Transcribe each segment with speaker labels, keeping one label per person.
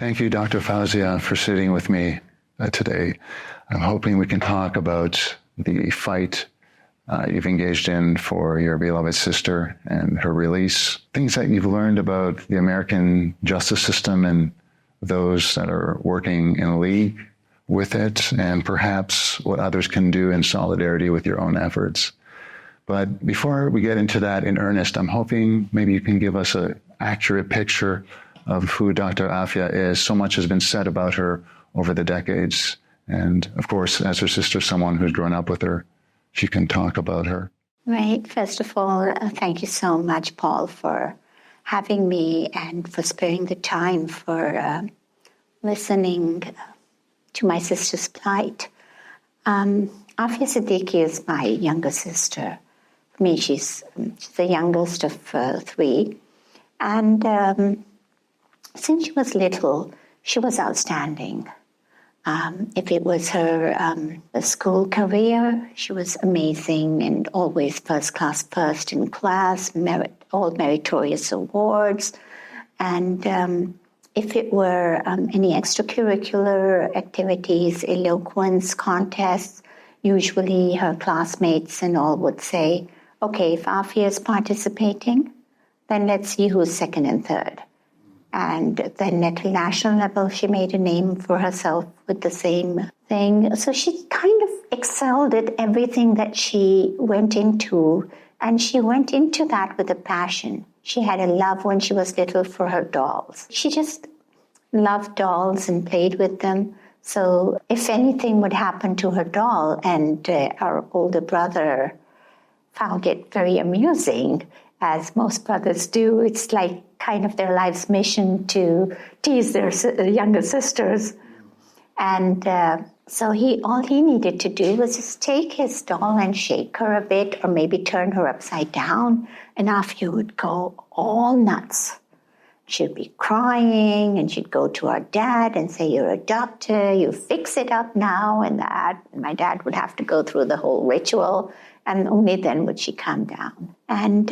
Speaker 1: Thank you, Dr. Fowzia, for sitting with me today. I'm hoping we can talk about the fight you've engaged in for your beloved sister and her release, things that you've learned about the American justice system and those that are working in league with it, and perhaps what others can do in solidarity with your own efforts. But before we get into that in earnest, I'm hoping maybe you can give us an accurate picture of who Dr. Afia is. So much has been said about her over the decades. And of course, as her sister, someone who's grown up with her, she can talk about her.
Speaker 2: Right. First of all, thank you so much, Paul, for having me and for sparing the time for listening to my sister's plight. Aafia Siddiqui is my younger sister. For me, she's the youngest of three. And since she was little, she was outstanding. If it was her school career, she was amazing and always first in class, all meritorious awards. And if it were any extracurricular activities, eloquence contests, usually her classmates and all would say, okay, if Afia is participating, then let's see who's second and third. And then at the national level, she made a name for herself with the same thing. So she kind of excelled at everything that she went into. And she went into that with a passion. She had a love when she was little for her dolls. She just loved dolls and played with them. So if anything would happen to her doll, and our older brother found it very amusing, as most brothers do, it's like kind of their life's mission to tease their younger sisters. And so all he needed to do was just take his doll and shake her a bit, or maybe turn her upside down, and Afia would go all nuts. She'd be crying, and she'd go to our dad and say, you're a doctor, you fix it up now, and that. And my dad would have to go through the whole ritual, and only then would she calm down. And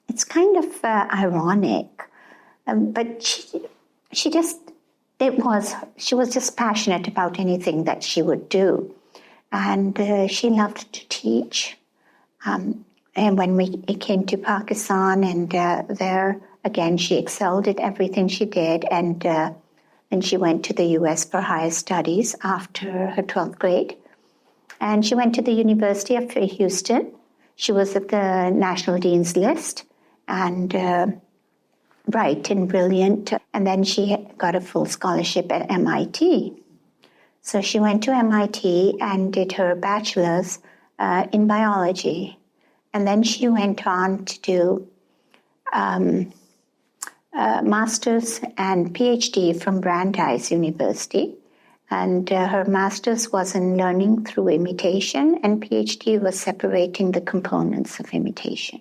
Speaker 2: it's kind of ironic, but she was just passionate about anything that she would do. And she loved to teach. And when it came to Pakistan, and there, again, she excelled at everything she did. And then she went to the U.S. for higher studies after her 12th grade. And she went to the University of Houston. She was at the National Dean's List, and bright and brilliant. And then she got a full scholarship at MIT. So she went to MIT and did her bachelor's in biology. And then she went on to do master's and PhD from Brandeis University. And her master's was in learning through imitation, and PhD was separating the components of imitation.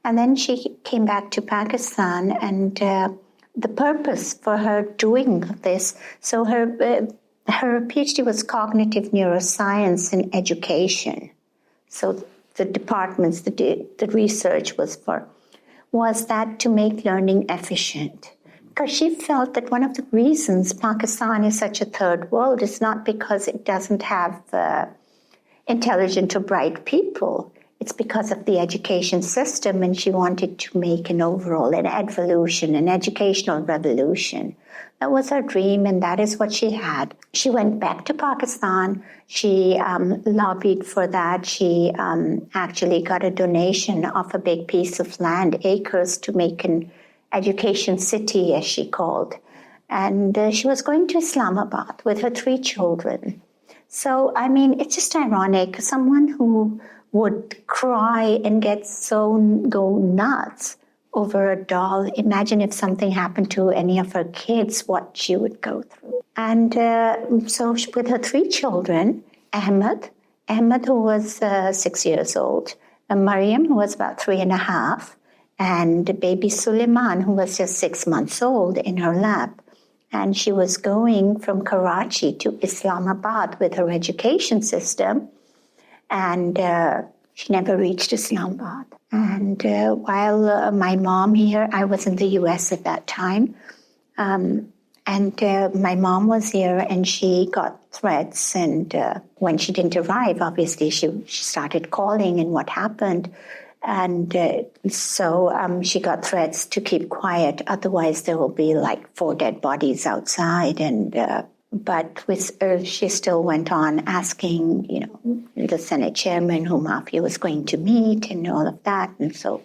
Speaker 2: And then she came back to Pakistan, and the purpose for her doing this, so her PhD was cognitive neuroscience and education. So the departments, the research was that to make learning efficient. Because she felt that one of the reasons Pakistan is such a third world is not because it doesn't have intelligent or bright people. It's because of the education system, and she wanted to make an evolution, an educational revolution. That was her dream, and that is what she had. She went back to Pakistan. She lobbied for that. She actually got a donation of a big piece of land, acres, to make an education city, as she called. And she was going to Islamabad with her 3 children. So, I mean, it's just ironic. Someone who would cry and go nuts over a doll. Imagine if something happened to any of her kids, what she would go through. And so with her 3 children, Ahmed, who was 6 years old, and Mariam, who was about 3.5, and baby Suleiman, who was just 6 months old, in her lap. And she was going from Karachi to Islamabad with her education system, and she never reached Islamabad. And while my mom here, I was in the U.S. at that time, And my mom was here, and she got threats. And when she didn't arrive, obviously she started calling and what happened. And so she got threats to keep quiet. Otherwise, there will be like 4 dead bodies outside. And but she still went on asking, the Senate chairman whom Afia was going to meet and all of that. And so,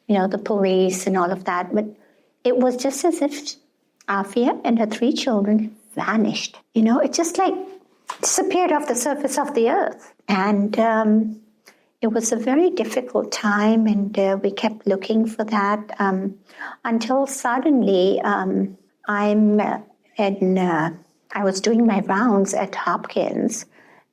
Speaker 2: the police and all of that. But it was just as if Afia and her 3 children vanished. It just like disappeared off the surface of the earth. And it was a very difficult time, and we kept looking for that until suddenly I was doing my rounds at Hopkins,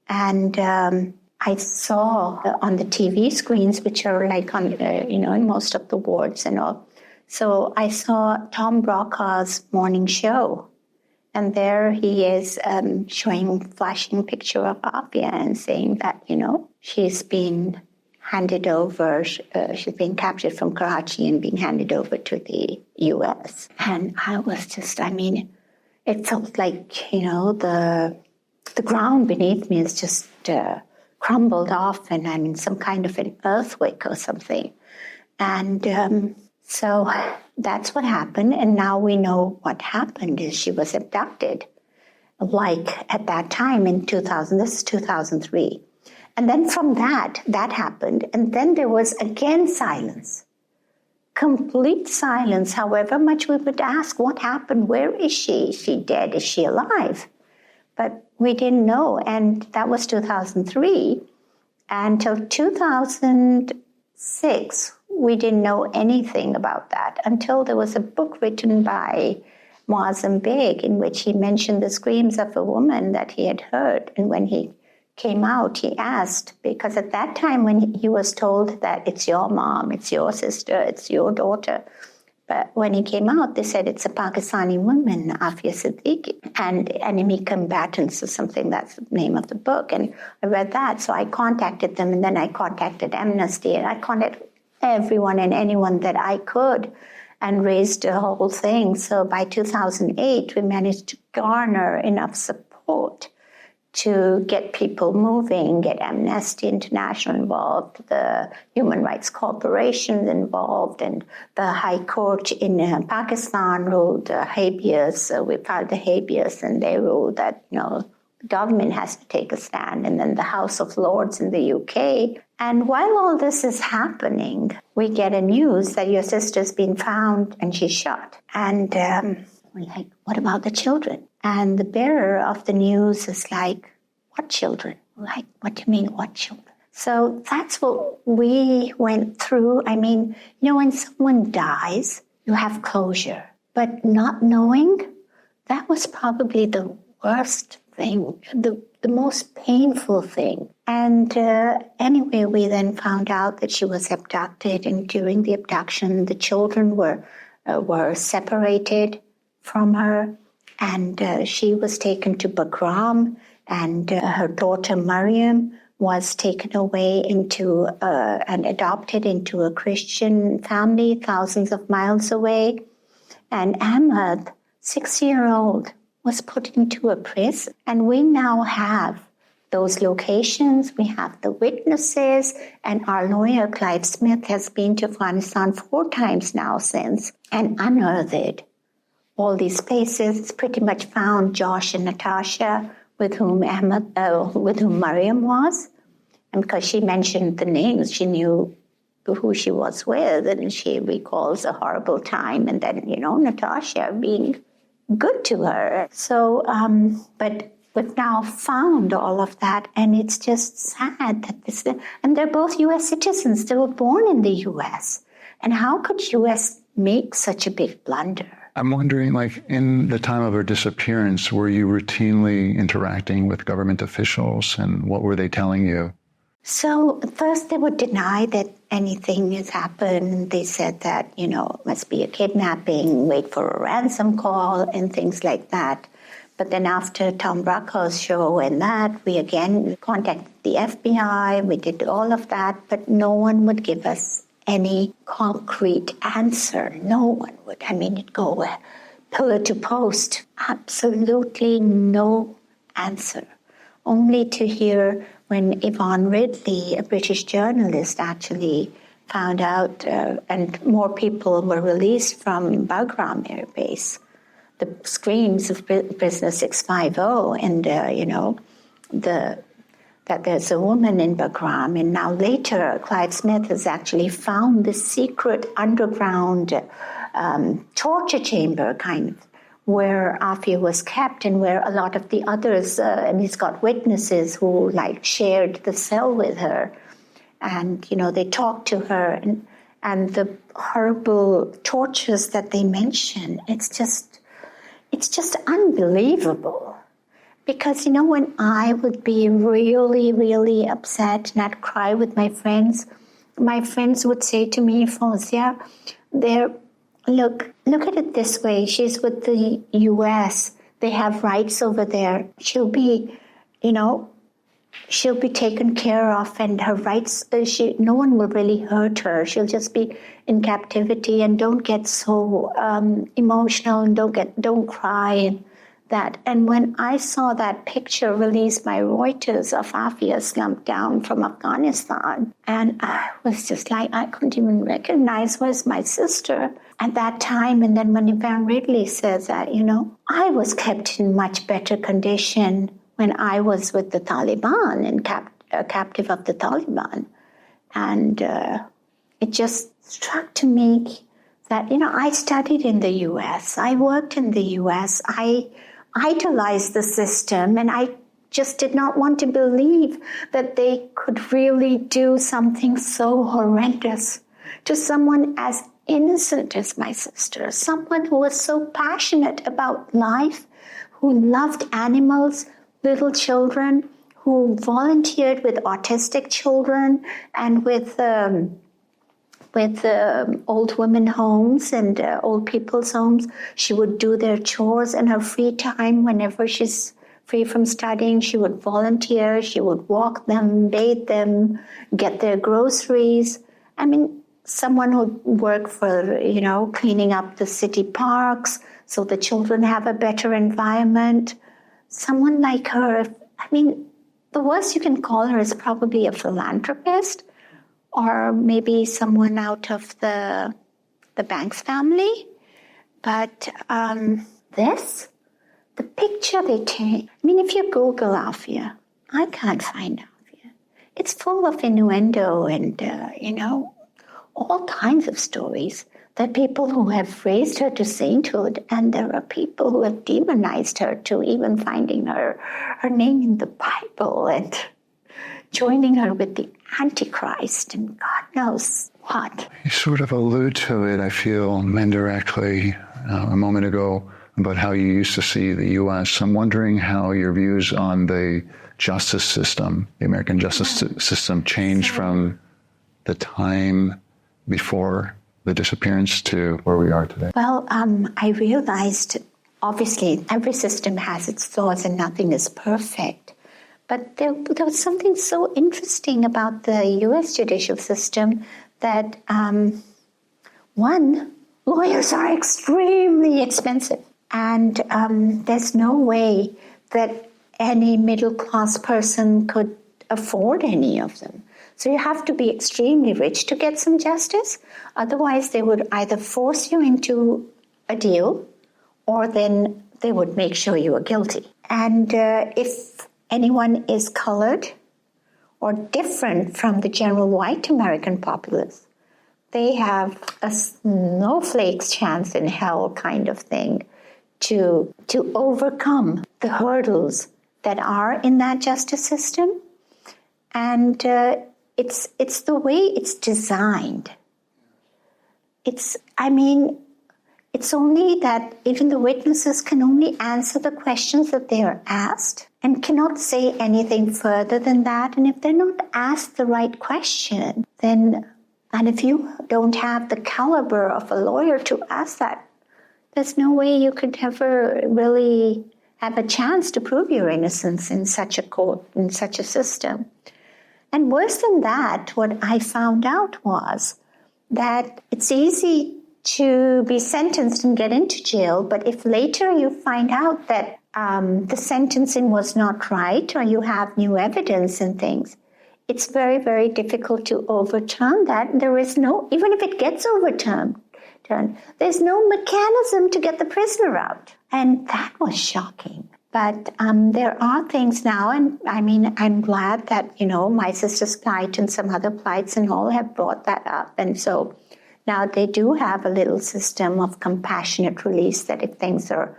Speaker 2: and I saw on the TV screens, which are like on, in most of the wards and all. So I saw Tom Brockhaw's morning show, and there he is flashing picture of Afia and saying that, she's been handed over, she's been captured from Karachi and being handed over to the U.S. And I was just, it felt like, the ground beneath me is just crumbled off, and I'm in some kind of an earthquake or something. And so that's what happened. And now we know what happened is she was abducted, like at that time in 2000, this is 2003. And then from that happened. And then there was again silence. Complete silence, however much we would ask, what happened? Where is she? Is she dead? Is she alive? But we didn't know. And that was 2003. Until 2006, we didn't know anything about that until there was a book written by Muazzam Beg in which he mentioned the screams of a woman that he had heard. And when he came out, he asked, because at that time when he was told that it's your mom, it's your sister, it's your daughter. But when he came out, they said it's a Pakistani woman, Aafia Siddiqui, and enemy combatants or something. That's the name of the book. And I read that, so I contacted them, and then I contacted Amnesty, and I contacted everyone and anyone that I could and raised a whole thing. So by 2008, we managed to garner enough support to get people moving, get Amnesty International involved, the Human Rights Corporation involved, and the High Court in Pakistan ruled habeas. We filed the habeas, and they ruled that, the government has to take a stand. And then the House of Lords in the UK. And while all this is happening, we get a news that your sister's been found and she's shot. And we're like, what about the children? And the bearer of the news is like, what children? Like, what do you mean, what children? So that's what we went through. When someone dies, you have closure. But not knowing, that was probably the worst thing, the most painful thing. And anyway, we then found out that she was abducted, and during the abduction, the children were separated from her, and she was taken to Bagram, and her daughter Mariam was taken away into and adopted into a Christian family thousands of miles away. And Ahmed, 6-year-old, was put into a prison. And we now have those locations, we have the witnesses, and our lawyer, Clive Smith, has been to Afghanistan 4 times now since and unearthed all these places. It's pretty much found Josh and Natasha, with whom Mariam was. And because she mentioned the names, she knew who she was with, and she recalls a horrible time, and then, Natasha being good to her. So, but we've now found all of that, and it's just sad that and they're both U.S. citizens. They were born in the U.S. And how could U.S. make such a big blunder?
Speaker 1: I'm wondering, in the time of her disappearance, were you routinely interacting with government officials, and what were they telling you?
Speaker 2: So first they would deny that anything has happened. They said that, it must be a kidnapping, wait for a ransom call and things like that. But then after Tom Brockaw's show and that, we again contacted the FBI. We did all of that, but no one would give us any concrete answer. No one would. It'd go pillar to post. Absolutely no answer. Only to hear when Yvonne Ridley, a British journalist, actually found out, and more people were released from Bagram Air Base, the screams of prisoner 650, and that there's a woman in Bagram, and now later Clyde Smith has actually found the secret underground torture chamber kind of where Afia was kept, and where a lot of the others, and he's got witnesses who shared the cell with her, and they talked to her, and the horrible tortures that they mention, it's just unbelievable. Because when I would be really, really upset and I'd cry with my friends would say to me, Fowzia, look at it this way. She's with the U.S. They have rights over there. She'll be taken care of, and her rights, no one will really hurt her. She'll just be in captivity, and don't get so emotional, and don't cry and that. And when I saw that picture released by Reuters of Afia slumped down from Afghanistan, and I was just I couldn't even recognize where's my sister at that time. And then when Yvonne Ridley says that, I was kept in much better condition when I was with the Taliban and captive of the Taliban. And it just struck to me that, I studied in the U.S., I worked in the U.S., I idolized the system, and I just did not want to believe that they could really do something so horrendous to someone as innocent as my sister, someone who was so passionate about life, who loved animals, little children, who volunteered with autistic children and with old women homes and old people's homes. She would do their chores in her free time. Whenever she's free from studying, she would volunteer. She would walk them, bathe them, get their groceries. Someone who would work for, cleaning up the city parks so the children have a better environment. Someone like her, the worst you can call her is probably a philanthropist, or maybe someone out of the Banks family. But the picture they take, if you Google Afia, I can't find Afia. It's full of innuendo and, all kinds of stories. There are people who have raised her to sainthood, and there are people who have demonized her to even finding her name in the Bible and joining her with the Antichrist and God knows what.
Speaker 1: You sort of allude to it, I feel, indirectly a moment ago about how you used to see the U.S. I'm wondering how your views on the justice system, the American justice system, changed from the time before the disappearance to where we are today.
Speaker 2: Well, I realized, obviously, every system has its flaws and nothing is perfect. But there was something so interesting about the U.S. judicial system that, one, lawyers are extremely expensive. And there's no way that any middle-class person could afford any of them. So you have to be extremely rich to get some justice. Otherwise, they would either force you into a deal, or then they would make sure you were guilty. And if anyone is colored or different from the general white American populace, they have a snowflake's chance in hell kind of thing to overcome the hurdles that are in that justice system. And it's the way it's designed. It's only that even the witnesses can only answer the questions that they are asked and cannot say anything further than that. And if they're not asked the right question, then, and if you don't have the caliber of a lawyer to ask that, there's no way you could ever really have a chance to prove your innocence in such a court, in such a system. And worse than that, what I found out was that it's easy to be sentenced and get into jail. But if later you find out that the sentencing was not right, or you have new evidence and things, it's very, very difficult to overturn that. There is no, even if it gets overturned, there's no mechanism to get the prisoner out. And that was shocking. But there are things now, and I mean, I'm glad that, my sister's plight and some other plights and all have brought that up. And so now they do have a little system of compassionate release, that if things are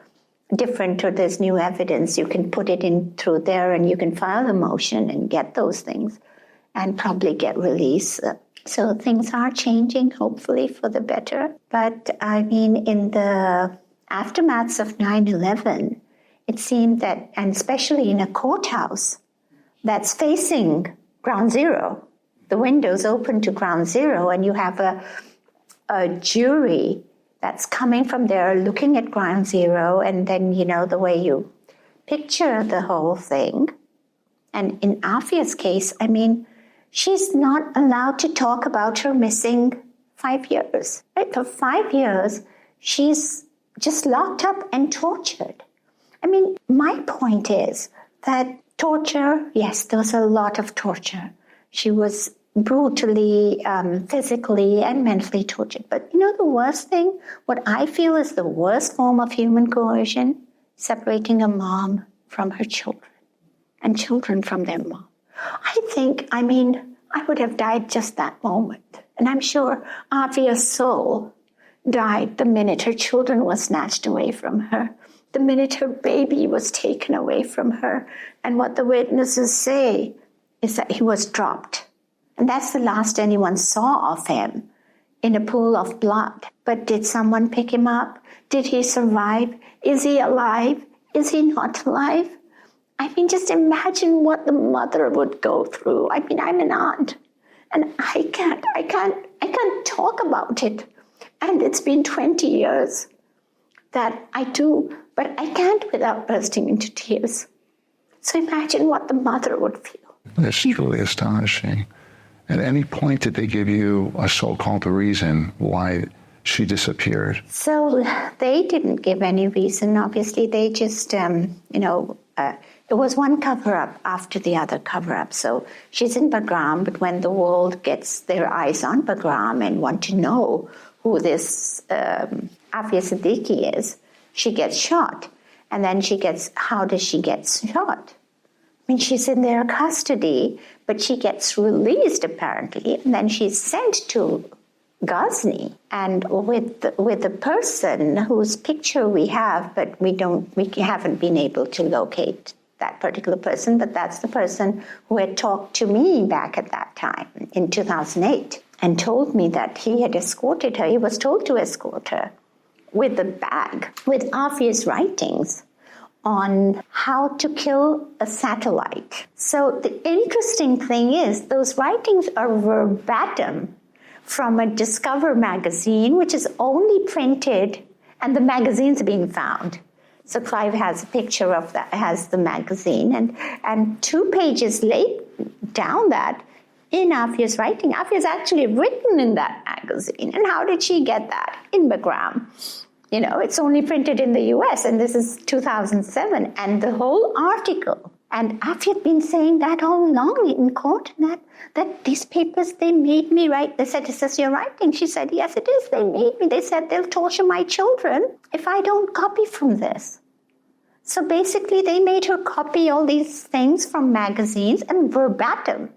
Speaker 2: different or there's new evidence, you can put it in through there and you can file a motion and get those things and probably get release. So things are changing, hopefully for the better. But I mean, in the aftermaths of 9/11, it seemed that, and especially in a courthouse that's facing ground zero, the windows open to ground zero, and you have a jury that's coming from there looking at ground zero, and then, the way you picture the whole thing. And in Afia's case, I mean, she's not allowed to talk about her missing 5 years. Right? For 5 years, she's just locked up and tortured. I mean, my point is that torture, yes, there was a lot of torture. She was brutally, physically and mentally tortured. But the worst thing, what I feel is the worst form of human coercion, separating a mom from her children and children from their mom. I would have died just that moment. And I'm sure Aafia's soul died the minute her children were snatched away from her, the minute her baby was taken away from her. And what the witnesses say is that he was dropped. And that's the last anyone saw of him, in a pool of blood. But did someone pick him up? Did he survive? Is he alive? Is he not alive? I mean, just imagine what the mother would go through. I mean, I'm an aunt, and I can't talk about it. And it's been 20 years that I do, but I can't without bursting into tears. So imagine what the mother would feel.
Speaker 1: It's truly astonishing. At any point did they give you a so-called reason why she disappeared?
Speaker 2: So they didn't give any reason. Obviously, they just, it was one cover-up after the other cover-up. So she's in Bagram, but when the world gets their eyes on Bagram and want to know who this Aafia Siddiqui is, she gets shot. And then how does she get shot? I mean, she's in their custody, but she gets released apparently, and then she's sent to Ghazni, and with the person whose picture we have, but we haven't been able to locate that particular person, but that's the person who had talked to me back at that time in 2008 and told me that he had escorted her. He was told to escort her with a bag with Aafia's writings on how to kill a satellite. So the interesting thing is those writings are verbatim from a Discover magazine, which is only printed, and the magazine's being found. So Clive has a picture of that, has the magazine, and 2 pages down that, in Aafia's writing, Aafia's actually written in that magazine. And how did she get that? In Bagram. It's only printed in the US, and this is 2007, and the whole article. And Afia had been saying that all along in court, that these papers, they made me write. They said, "Is this your writing?" She said, "Yes, it is. They made me." They said, "They'll torture my children if I don't copy from this." So basically, they made her copy all these things from magazines and verbatim.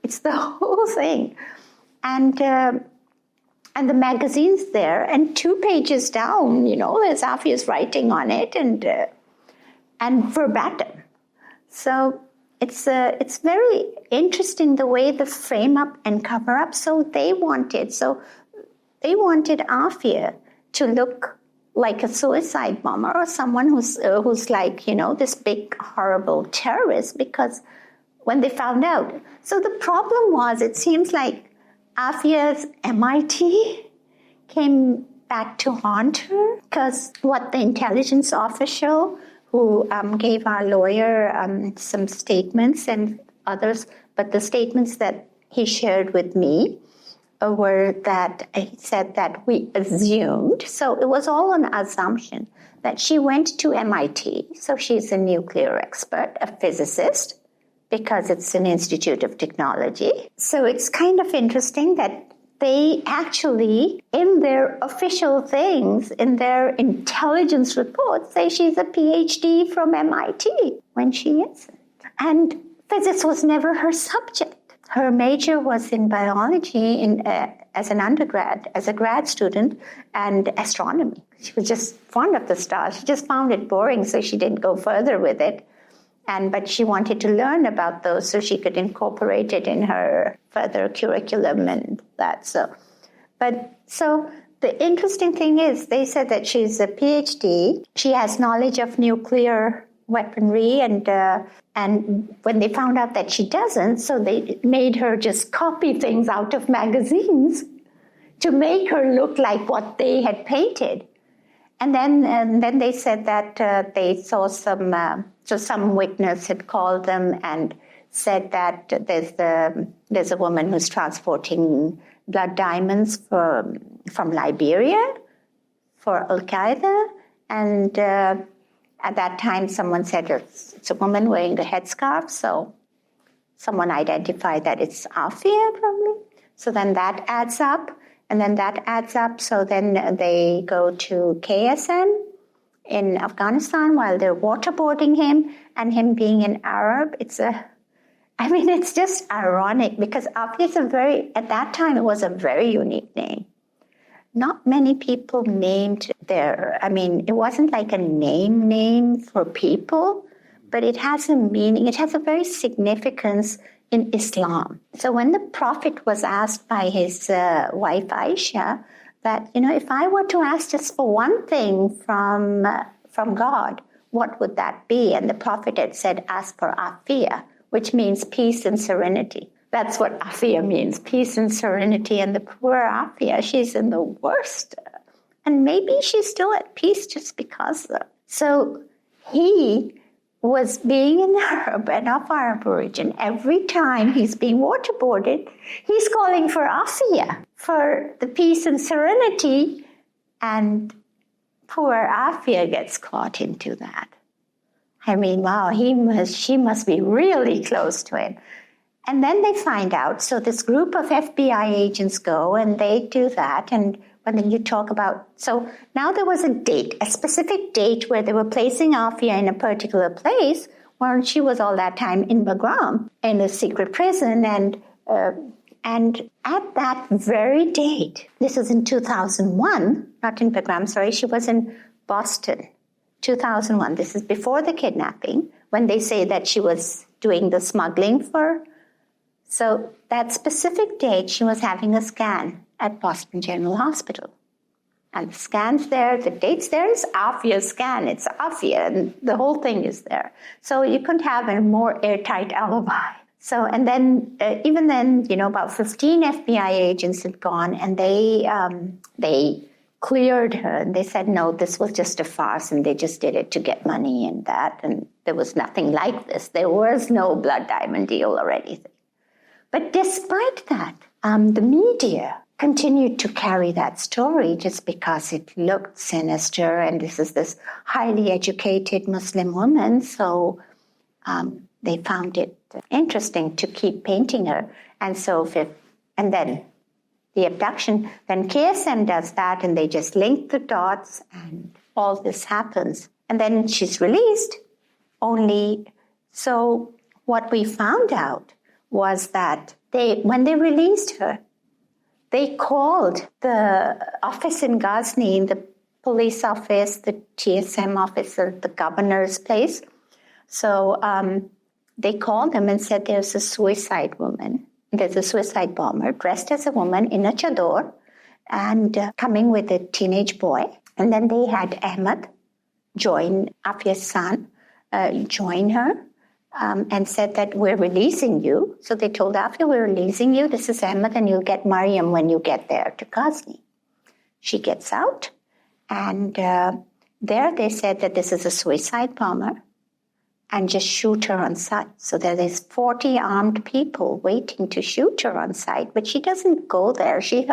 Speaker 2: It's the whole thing. And the magazine's there, and 2 pages down, there's Afia's writing on it, and verbatim. So it's very interesting the way the frame up and cover up. So they wanted Afia to look like a suicide bomber or someone who's like this big horrible terrorist, because when they found out, so the problem was, it seems like Afia's MIT came back to haunt her, because what the intelligence official who gave our lawyer some statements and others, but the statements that he shared with me were that he said that we assumed, so it was all an assumption, that she went to MIT, so she's a nuclear expert, a physicist, because it's an institute of technology. So it's kind of interesting that they actually, in their official things, in their intelligence reports, say she's a PhD from MIT when she isn't. And physics was never her subject. Her major was in biology as an undergrad, as a grad student, and astronomy. She was just fond of the stars. She just found it boring, so she didn't go further with it. But she wanted to learn about those so she could incorporate it in her further curriculum and that. So the interesting thing is, they said that she's a PhD. She has knowledge of nuclear weaponry, and when they found out that she doesn't, so they made her just copy things out of magazines to make her look like what they had painted. And then they said that they saw some witness had called them and said that there's a woman who's transporting blood diamonds from Liberia for Al-Qaeda. And at that time, someone said it's a woman wearing the headscarf. So someone identified that it's Afia, probably. So then that adds up. And then that adds up. So then they go to KSN in Afghanistan while they're waterboarding him, and him being an Arab. It's just ironic because Afia is at that time, it was a very unique name. Not many people named it wasn't like a name for people, but it has a meaning. It has a very significance in Islam. So when the Prophet was asked by his wife Aisha that, if I were to ask just for one thing from God, what would that be? And the Prophet had said, ask for Afia, which means peace and serenity. That's what Afia means, peace and serenity. And the poor Afia, she's in the worst. And maybe she's still at peace just because. So he was being an Arab and of Arab origin. Every time he's being waterboarded, he's calling for Afia, for the peace and serenity, and poor Afia gets caught into that. Wow, she must be really close to him. And then they find out, so this group of FBI agents go and they do that, and when you talk about, so now there was a specific date where they were placing Afia in a particular place where she was all that time in Bagram, in a secret prison, and at that very date, this is in 2001, not in Bagram, sorry, she was in Boston, 2001. This is before the kidnapping, when they say that she was doing the smuggling for. So that specific date, she was having a scan at Boston General Hospital. And the scan's there, the date's there, it's Afia's scan, it's Afia, and the whole thing is there. So you couldn't have a more airtight alibi. So, and then, even then, about 15 FBI agents had gone, and they cleared her, and they said, no, this was just a farce, and they just did it to get money and that, and there was nothing like this. There was no blood diamond deal or anything. But despite that, the media continued to carry that story just because it looked sinister, and this is this highly educated Muslim woman, so they found it interesting to keep painting her. And then the abduction, then KSM does that, and they just link the dots, and all this happens. And then she's released. So what we found out was that when they released her, they called the office in Ghazni, the police office, the TSM office, the governor's place. So they called them and said, there's a suicide bomber dressed as a woman in a chador and coming with a teenage boy. And then they had Ahmed join, Afia's son, join her. And said that we're releasing you. So they told Afia, we're releasing you. This is Ahmed, and you'll get Mariam when you get there to Ghazni. She gets out, and there they said that this is a suicide bomber, and just shoot her on sight. So there is 40 armed people waiting to shoot her on sight, but she doesn't go there. She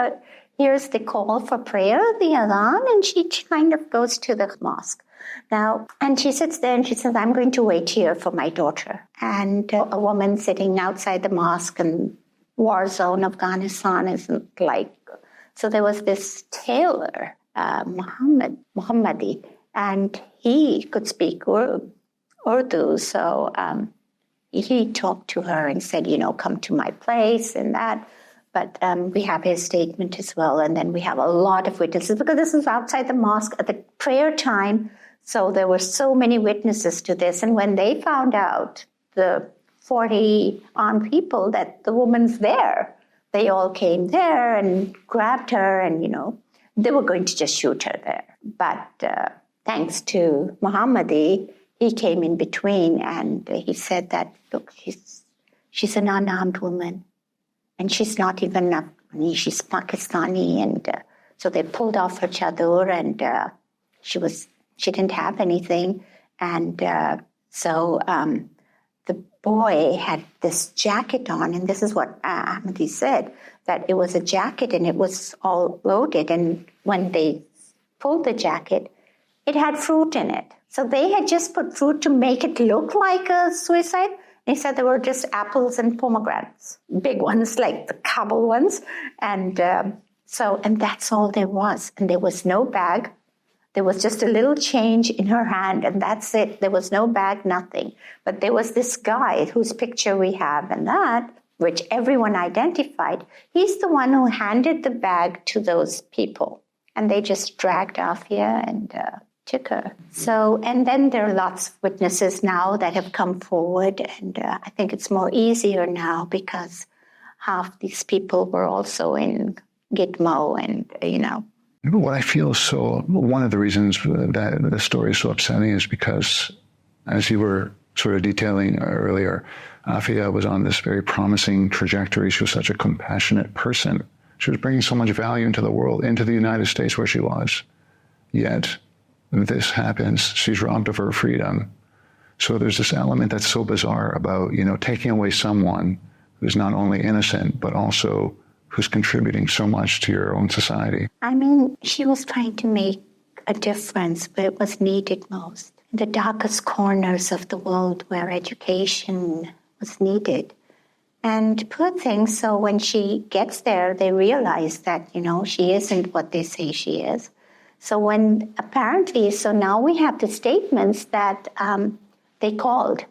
Speaker 2: hears the call for prayer, the adhan, and she kind of goes to the mosque. Now, and she sits there and she says, I'm going to wait here for my daughter. And a woman sitting outside the mosque in war zone Afghanistan isn't like, so there was this tailor, Muhammadi, and he could speak Urdu, so he talked to her and said, come to my place and that. But we have his statement as well, and then we have a lot of witnesses, because this is outside the mosque at the prayer time, so there were so many witnesses to this. And when they found out, the 40 armed people, that the woman's there, they all came there and grabbed her, and, they were going to just shoot her there. But thanks to Muhammadi, he came in between, and he said that, look, she's an unarmed woman, and she's not even Afghani, she's Pakistani. And so they pulled off her chador, and she didn't have anything. And so the boy had this jacket on, and this is what Ahmadi said, that it was a jacket and it was all loaded. And when they pulled the jacket, it had fruit in it. So they had just put fruit to make it look like a suicide. They said there were just apples and pomegranates, big ones like the Kabul ones. And and that's all there was. And there was no bag. There was just a little change in her hand, and that's it. There was no bag, nothing. But there was this guy whose picture we have, and that, which everyone identified, he's the one who handed the bag to those people. And they just dragged Afia and took her. So, and then there are lots of witnesses now that have come forward, and I think it's more easier now because half these people were also in Gitmo, and,
Speaker 1: What I feel one of the reasons that the story is so upsetting is because, as you were sort of detailing earlier, Afia was on this very promising trajectory. She was such a compassionate person. She was bringing so much value into the world, into the United States where she was. Yet, this happens. She's robbed of her freedom. So there's this element that's so bizarre about, taking away someone who's not only innocent, but also who's contributing so much to your own society.
Speaker 2: I mean, she was trying to make a difference where it was needed most, in the darkest corners of the world where education was needed. And poor thing, so when she gets there, they realize that, she isn't what they say she is. So so now we have the statements that they called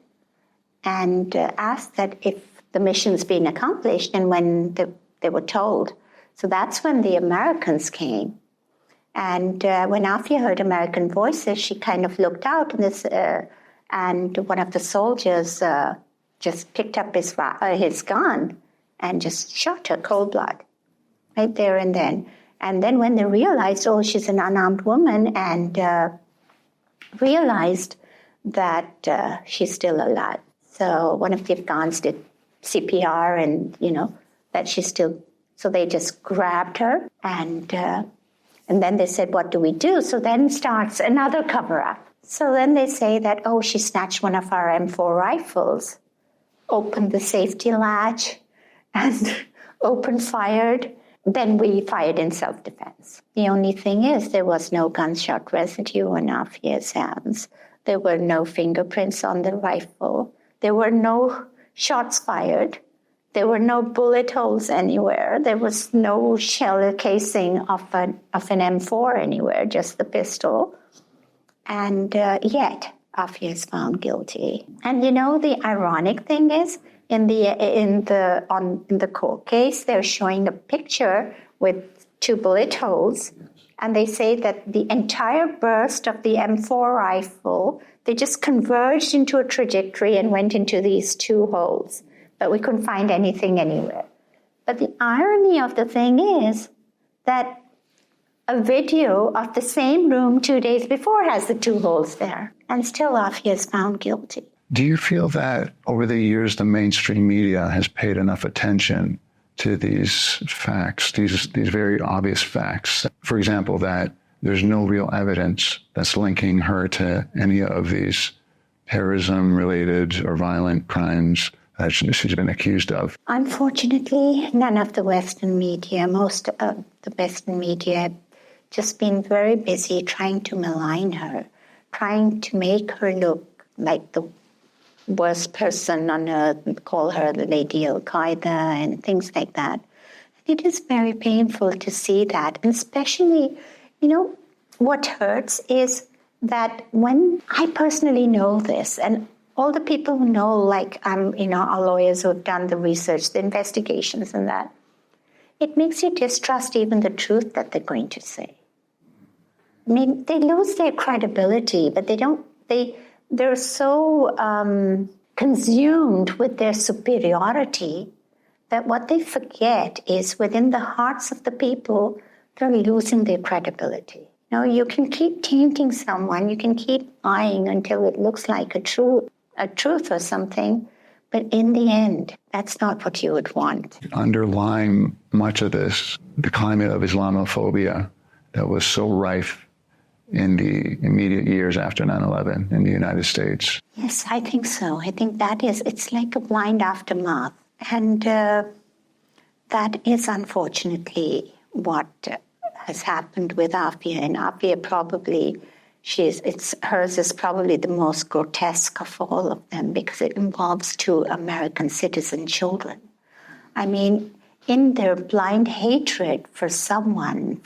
Speaker 2: and asked that if the mission's been accomplished, and when they were told. So that's when the Americans came. And when Afia heard American voices, she kind of looked out, and one of the soldiers just picked up his gun and just shot her cold blood right there and then. And then when they realized, she's an unarmed woman, and realized that she's still alive. So one of the Afghans did CPR, and, that she's still, so they just grabbed her, and then they said, what do we do? So then starts another cover-up. So then they say that, she snatched one of our M4 rifles, opened the safety latch, and fired. Then we fired in self-defense. The only thing is there was no gunshot residue on Afia's hands. There were no fingerprints on the rifle. There were no shots fired. There were no bullet holes anywhere. There was no shell casing of an M4 anywhere, just the pistol. And yet, Afia is found guilty. And the ironic thing is, in the court case, they're showing a picture with 2 bullet holes, and they say that the entire burst of the M4 rifle, they just converged into a trajectory and went into these 2 holes. But we couldn't find anything anywhere. But the irony of the thing is that a video of the same room 2 days before has the 2 holes there, and still Afia is found guilty.
Speaker 1: Do you feel that over the years the mainstream media has paid enough attention to these facts, these very obvious facts? For example, that there's no real evidence that's linking her to any of these terrorism-related or violent crimes that she's been accused of?
Speaker 2: Unfortunately, none of the Western media, most of the Western media have just been very busy trying to malign her, trying to make her look like the worst person on earth, call her the Lady Al-Qaeda and things like that. It is very painful to see that. And especially, what hurts is that when I personally know this, and all the people who know, like, our lawyers who have done the research, the investigations and that, it makes you distrust even the truth that they're going to say. I mean, they lose their credibility, but they're so consumed with their superiority that what they forget is within the hearts of the people, they're losing their credibility. You can keep tainting someone, you can keep lying until it looks like a truth or something, but in the end, that's not what you would want.
Speaker 1: Underlying much of this, the climate of Islamophobia that was so rife in the immediate years after 9/11 in the United States.
Speaker 2: Yes, I think so. I think it's like a blind aftermath. And that is unfortunately what has happened with Afia. And Afia probably, hers is probably the most grotesque of all of them because it involves 2 American citizen children. I mean, in their blind hatred for someone,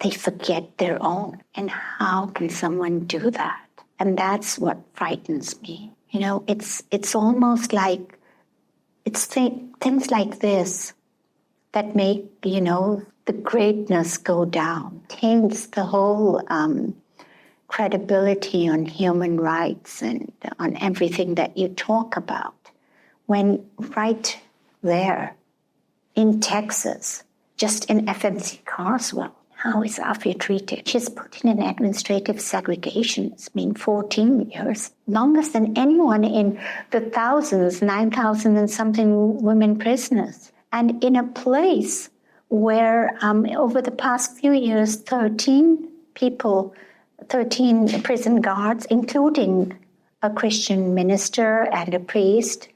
Speaker 2: they forget their own. And how can someone do that? And that's what frightens me. It's almost like it's things like this that make, the greatness go down, taints the whole credibility on human rights and on everything that you talk about. When right there in Texas, just in FMC Carswell, how is Afia treated? She's put in an administrative segregation. It's been 14 years, longest than anyone in the thousands, 9,000 and something women prisoners. And in a place where over the past few years, 13 prison guards, including a Christian minister and a priest,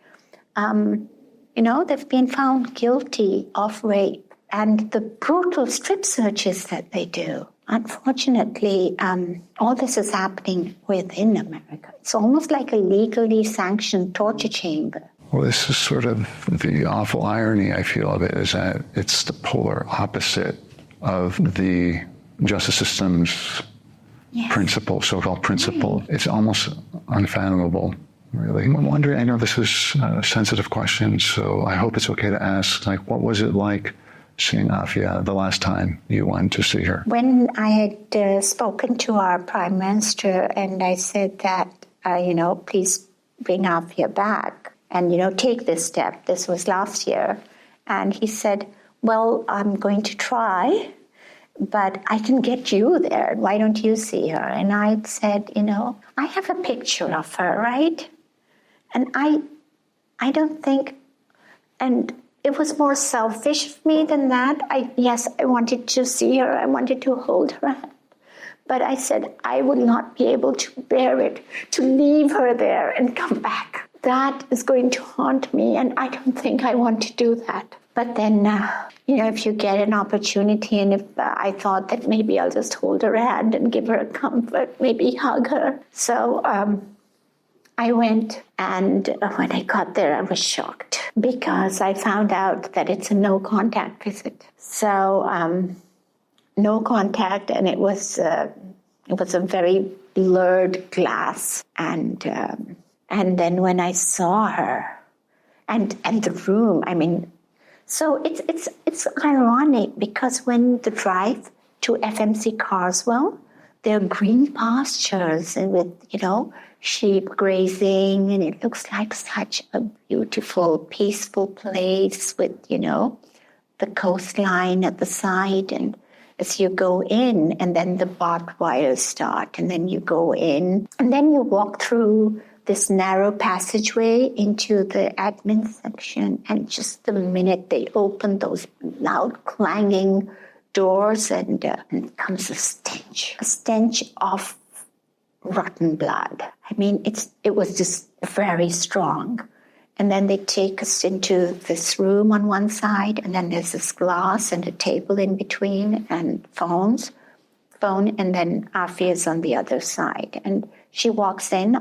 Speaker 2: they've been found guilty of rape and the brutal strip searches that they do. Unfortunately, all this is happening within America. It's almost like a legally sanctioned torture chamber.
Speaker 1: Well, this is sort of the awful irony, I feel, of it, is that it's the polar opposite of the justice system's principle, so-called principle. Right. It's almost unfathomable, really. I'm wondering, I know this is a sensitive question, so I hope it's okay to ask, what was it like seeing Afia the last time you went to see her?
Speaker 2: When I had spoken to our Prime Minister and I said that, please bring Afia back and, take this step. This was last year. And he said, well, I'm going to try, but I can get you there. Why don't you see her? And I said, I have a picture of her, right? And I don't think, and it was more selfish of me than that. I wanted to see her. I wanted to hold her hand. But I said, I would not be able to bear it, to leave her there and come back. That is going to haunt me, and I don't think I want to do that. But then, if you get an opportunity, and if I thought that maybe I'll just hold her hand and give her a comfort, maybe hug her. So I went, and when I got there, I was shocked because I found out that it's a no-contact visit. So no contact, and it was a very blurred glass, and then when I saw her, and the room, so it's ironic because when the drive to FMC Carswell, there are green pastures and with, sheep grazing, and it looks like such a beautiful, peaceful place with, the coastline at the side. And as you go in, and then the barbed wires start, and then you go in, and then you walk through this narrow passageway into the admin section, and just the minute they open those loud clanging doors, and comes a stench of rotten blood. I mean, it was just very strong. And then they take us into this room on one side, and then there's this glass and a table in between and phone, and then Afia's on the other side. And she walks in,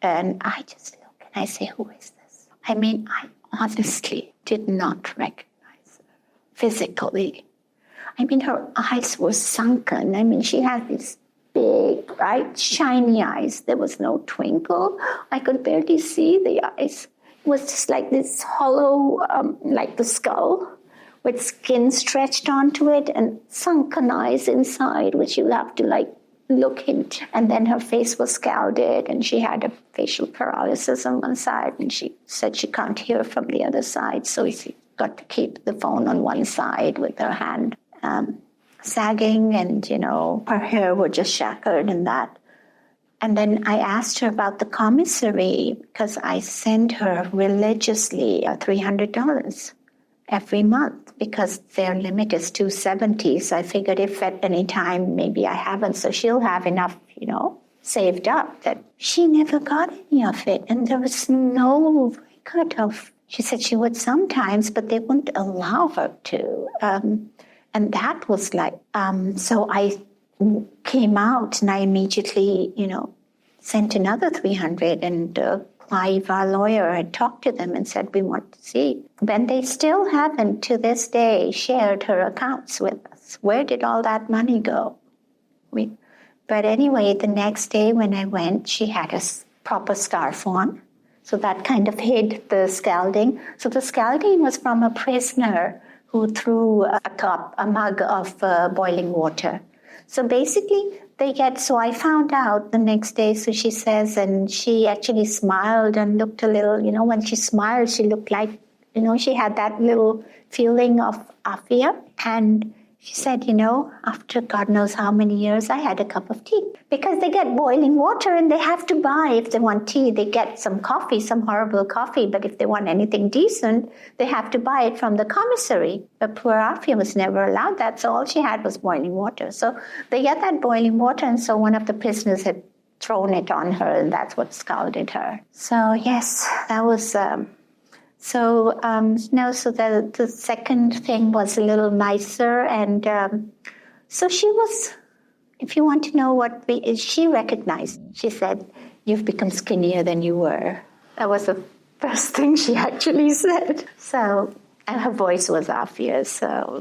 Speaker 2: and I just look and I say, who is this? I mean, I honestly did not recognize her physically. I mean, her eyes were sunken. I mean, she had these big, bright, shiny eyes. There was no twinkle. I could barely see the eyes. It was just like this hollow, like the skull, with skin stretched onto it and sunken eyes inside, which you have to like look into. And then her face was scalded, and she had a facial paralysis on one side, and she said she can't hear from the other side, so she got to keep the phone on one side with her hand sagging, and, her hair were just shackled and that. And then I asked her about the commissary, because I send her religiously $300 every month, because their limit is $270. So I figured if at any time maybe I haven't, so she'll have enough, saved up, that she never got any of it. And there was no record of, she said she would sometimes, but they wouldn't allow her to. And that was like, so I came out and I immediately, sent another 300, and Clive, our lawyer, had talked to them and said, we want to see. Then they still haven't, to this day, shared her accounts with us. Where did all that money go? But anyway, the next day when I went, she had a proper scarf on. So that kind of hid the scalding. So the scalding was from a prisoner who threw a mug of boiling water. So basically, so I found out the next day, so she says, and she actually smiled and looked a little, when she smiled, she looked like, she had that little feeling of Afia. And she said, after God knows how many years, I had a cup of tea. Because they get boiling water and they have to buy, if they want tea, they get some coffee, some horrible coffee. But if they want anything decent, they have to buy it from the commissary. But poor Afia was never allowed that, so all she had was boiling water. So they get that boiling water, and so one of the prisoners had thrown it on her, and that's what scalded her. So yes, that was... So the second thing was a little nicer, and so she was, if you want to know what she recognized, she said, you've become skinnier than you were. That was the first thing she actually said. So, and her voice was Afia,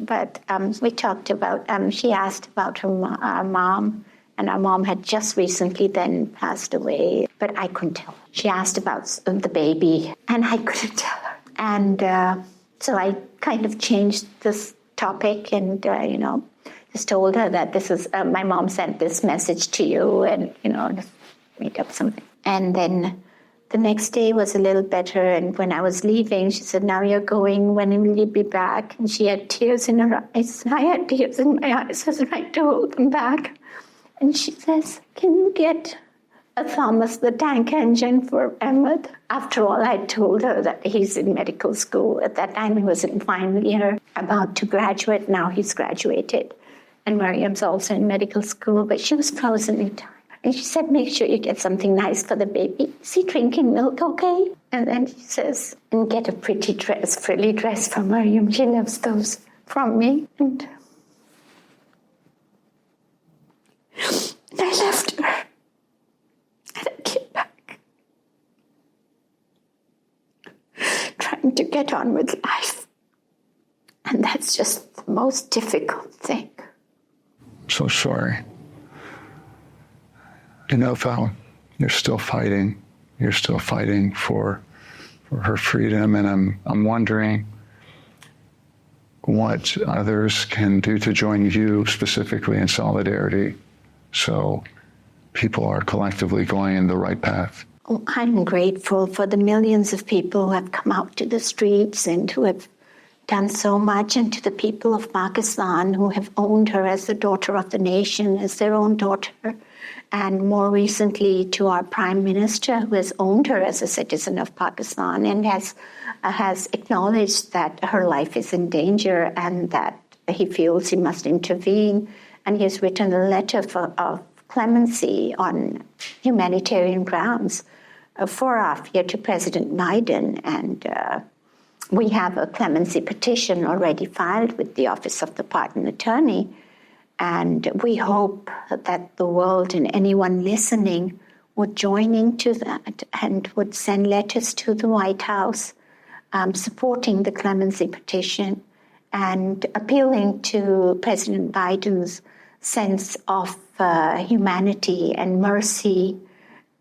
Speaker 2: but we talked about, she asked about her mom, and our mom had just recently then passed away, but I couldn't tell. She asked about the baby, and I couldn't tell her. And so I kind of changed this topic and, just told her that this is, my mom sent this message to you, and, just made up something. And then the next day was a little better, and when I was leaving, she said, now you're going, when will you be back? And she had tears in her eyes. I had tears in my eyes as I to hold them back. And she says, can you get a Thomas the Tank Engine for Ahmed? After all, I told her that he's in medical school. At that time, he was in final year, about to graduate. Now he's graduated. And Mariam's also in medical school, but she was frozen in time. And she said, make sure you get something nice for the baby. Is he drinking milk okay? And then she says, and get a pretty dress, frilly dress for Mariam. She loves those from me. And I left her. And I came back. Trying to get on with life. And that's just the most difficult thing.
Speaker 1: So sorry. Fal, you're still fighting. You're still fighting for her freedom, and I'm wondering what others can do to join you specifically in solidarity, so people are collectively going in the right path.
Speaker 2: Oh, I'm grateful for the millions of people who have come out to the streets and who have done so much, and to the people of Pakistan who have owned her as the daughter of the nation, as their own daughter, and more recently to our Prime Minister, who has owned her as a citizen of Pakistan and has acknowledged that her life is in danger and that he feels he must intervene. And he has written a letter of clemency on humanitarian grounds for Afia to President Biden, and we have a clemency petition already filed with the Office of the Pardon Attorney, and we hope that the world and anyone listening would join into that and would send letters to the White House supporting the clemency petition and appealing to President Biden's sense of humanity and mercy,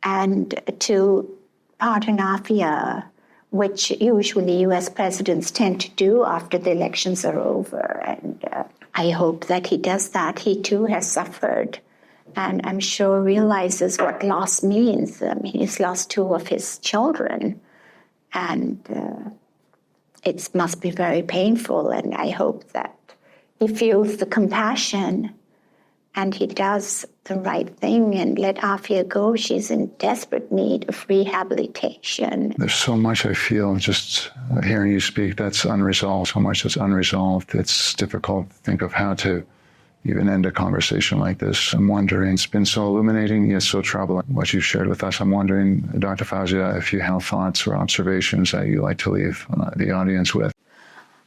Speaker 2: and to pardon Afia, which usually U.S. presidents tend to do after the elections are over. And I hope that he does that. He too has suffered, and I'm sure realizes what loss means. I mean, he's lost two of his children, and it must be very painful. And I hope that he feels the compassion and he does the right thing and let Afia go. She's in desperate need of rehabilitation.
Speaker 1: There's so much I feel just hearing you speak that's unresolved, so much that's unresolved. It's difficult to think of how to even end a conversation like this. I'm wondering, it's been so illuminating yet so troubling what you've shared with us. I'm wondering, Dr. Fowzia, if you have thoughts or observations that you'd like to leave the audience with.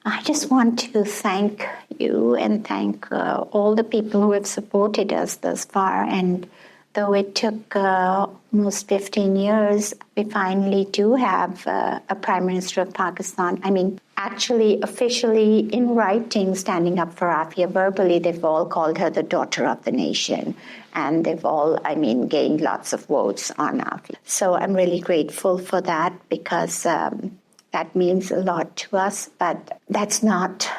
Speaker 2: I just want to thank you and thank all the people who have supported us thus far. And though it took almost 15 years, we finally do have a Prime Minister of Pakistan. I mean, actually, officially, in writing, standing up for Afia. Verbally, they've all called her the daughter of the nation. And they've all, gained lots of votes on Afia. So I'm really grateful for that, because that means a lot to us, but that's not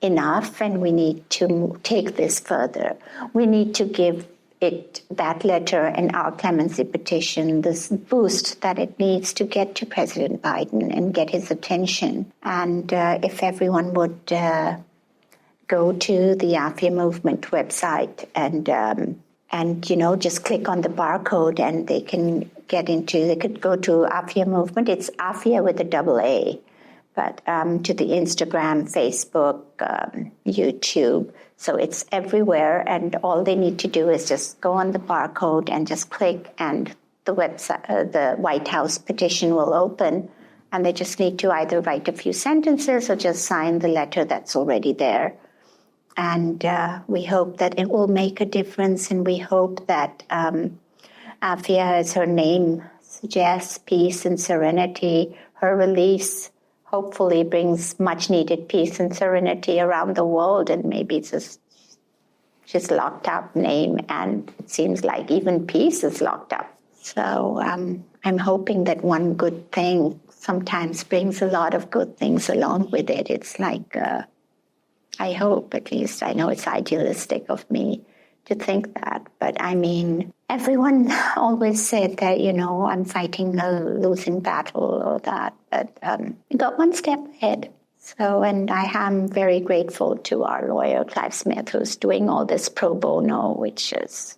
Speaker 2: enough, and we need to take this further. We need to give it, that letter and our clemency petition, this boost that it needs to get to President Biden and get his attention. And if everyone would go to the Afia Movement website and just click on the barcode, and they could go to Afia Movement. It's Afia with a double A, but to the Instagram, Facebook, YouTube. So it's everywhere, and all they need to do is just go on the barcode and just click, and the website, the White House petition will open, and they just need to either write a few sentences or just sign the letter that's already there. And we hope that it will make a difference, and we hope that Afia, as her name suggests, peace and serenity, her release hopefully brings much-needed peace and serenity around the world, and maybe it's just locked up name, and it seems like even peace is locked up. So I'm hoping that one good thing sometimes brings a lot of good things along with it. It's like... I hope, at least, I know it's idealistic of me to think that, but everyone always said that, I'm fighting a losing battle or that, but we got one step ahead. So, and I am very grateful to our lawyer, Clive Smith, who's doing all this pro bono, which is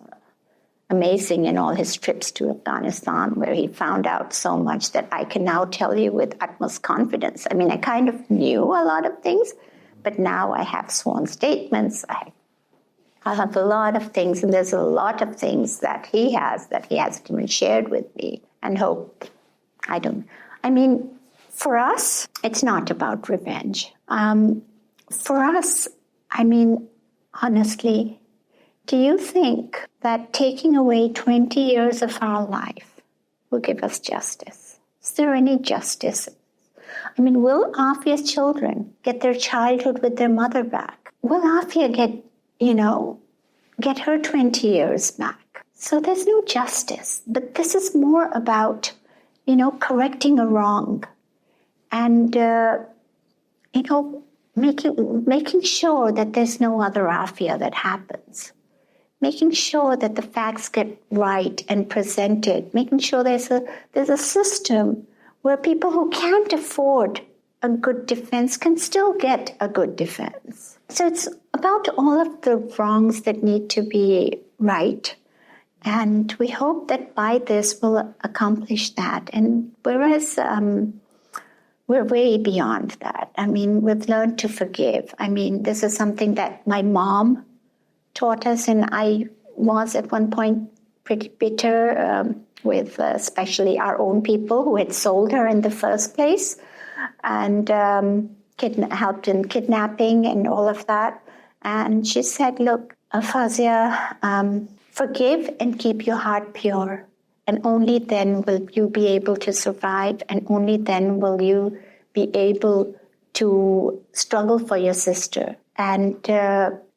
Speaker 2: amazing, in all his trips to Afghanistan, where he found out so much that I can now tell you with utmost confidence. I kind of knew a lot of things, but now I have sworn statements. I have a lot of things, and there's a lot of things that he hasn't even shared with me. And hope, for us, it's not about revenge. For us, honestly, do you think that taking away 20 years of our life will give us justice? Is there any justice? Will Afia's children get their childhood with their mother back? Will Afia get her 20 years back? So there's no justice. But this is more about, correcting a wrong and, making sure that there's no other Afia that happens. Making sure that the facts get right and presented. Making sure there's a system where people who can't afford a good defense can still get a good defense. So it's about all of the wrongs that need to be right. And we hope that by this we'll accomplish that. And whereas we're way beyond that. We've learned to forgive. This is something that my mom taught us, and I was at one point pretty bitter with especially our own people who had sold her in the first place and helped in kidnapping and all of that. And she said, look, Fowzia, forgive and keep your heart pure. And only then will you be able to survive, and only then will you be able to struggle for your sister. And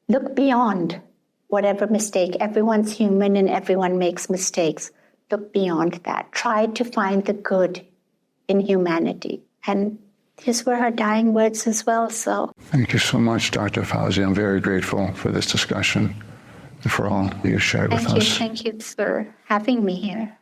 Speaker 2: look beyond whatever mistake. Everyone's human and everyone makes mistakes. Look beyond that. Try to find the good in humanity. And these were her dying words as well. So
Speaker 1: thank you so much, Dr. Fowzia. I'm very grateful for this discussion and for all you shared with us.
Speaker 2: Thank you for having me here.